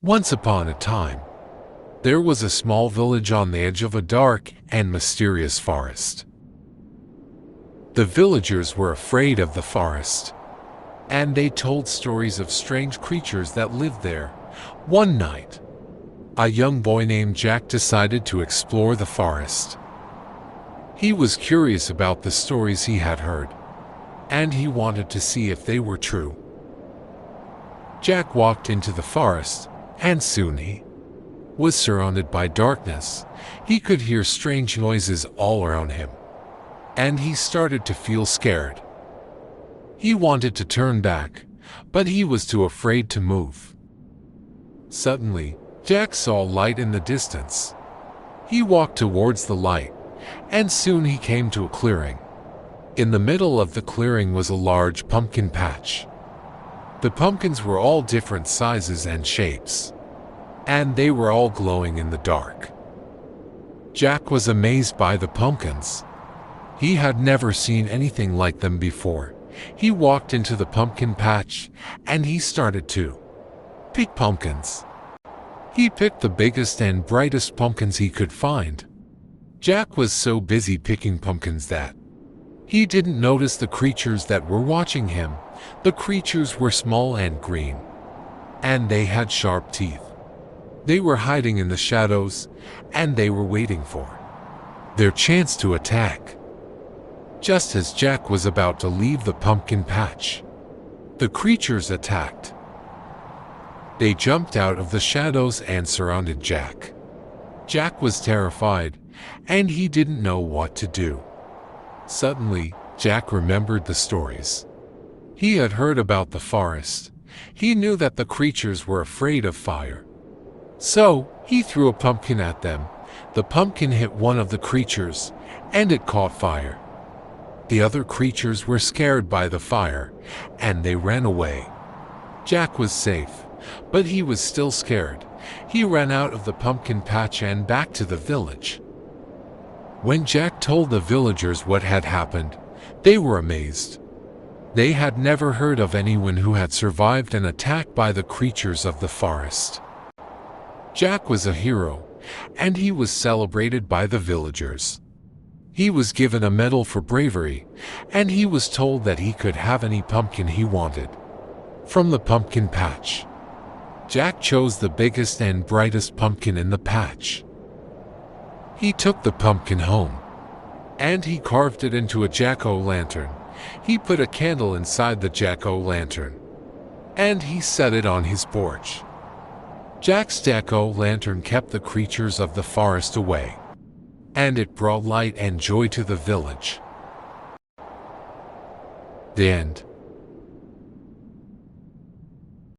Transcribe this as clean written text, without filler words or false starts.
Once upon a time, there was a small village on the edge of a dark and mysterious forest. The villagers were afraid of the forest, and they told stories of strange creatures that lived there. One night, a young boy named Jack decided to explore the forest. He was curious about the stories he had heard, and he wanted to see if they were true. Jack walked into the forest, and soon he was surrounded by darkness. He could hear strange noises all around him, and he started to feel scared. He wanted to turn back, but he was too afraid to move. Suddenly, Jack saw light in the distance. He walked towards the light, and soon he came to a clearing. In the middle of the clearing was a large pumpkin patch. The pumpkins were all different sizes and shapes, and they were all glowing in the dark. Jack was amazed by the pumpkins. He had never seen anything like them before. He walked into the pumpkin patch, and he started to pick pumpkins. He picked the biggest and brightest pumpkins he could find. Jack was so busy picking pumpkins that he didn't notice the creatures that were watching him. The creatures were small and green, and they had sharp teeth. They were hiding in the shadows, and they were waiting for their chance to attack. Just as Jack was about to leave the pumpkin patch, the creatures attacked. They jumped out of the shadows and surrounded Jack. Jack was terrified, and he didn't know what to do. Suddenly, Jack remembered the stories he had heard about the forest. He knew that the creatures were afraid of fire. So, he threw a pumpkin at them. The pumpkin hit one of the creatures, and it caught fire. The other creatures were scared by the fire, and they ran away. Jack was safe, but he was still scared. He ran out of the pumpkin patch and back to the village. When Jack told the villagers what had happened, they were amazed. They had never heard of anyone who had survived an attack by the creatures of the forest. Jack was a hero, and he was celebrated by the villagers. He was given a medal for bravery, and he was told that he could have any pumpkin he wanted from the pumpkin patch. Jack chose the biggest and brightest pumpkin in the patch. He took the pumpkin home, and he carved it into a jack-o'-lantern. He put a candle inside the jack-o'-lantern, and he set it on his porch. Jack's jack-o'-lantern kept the creatures of the forest away, and it brought light and joy to the village. The end.